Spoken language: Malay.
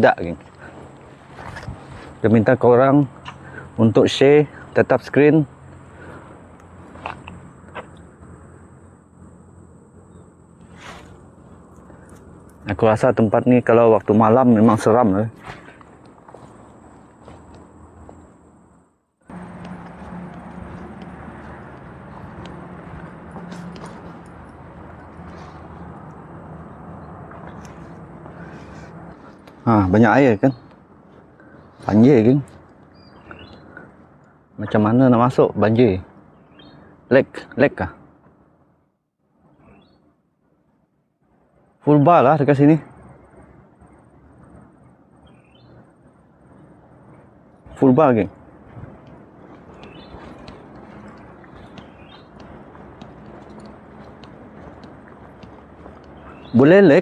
Tak, geng. Dia minta korang untuk share, tetap screen. Aku rasa tempat ni kalau waktu malam memang seram lah. Banyak air kan? Banjir kan? Macam mana nak masuk banjir? Lek kah? Full bar lah dekat sini. Full bar geng. Boleh lek?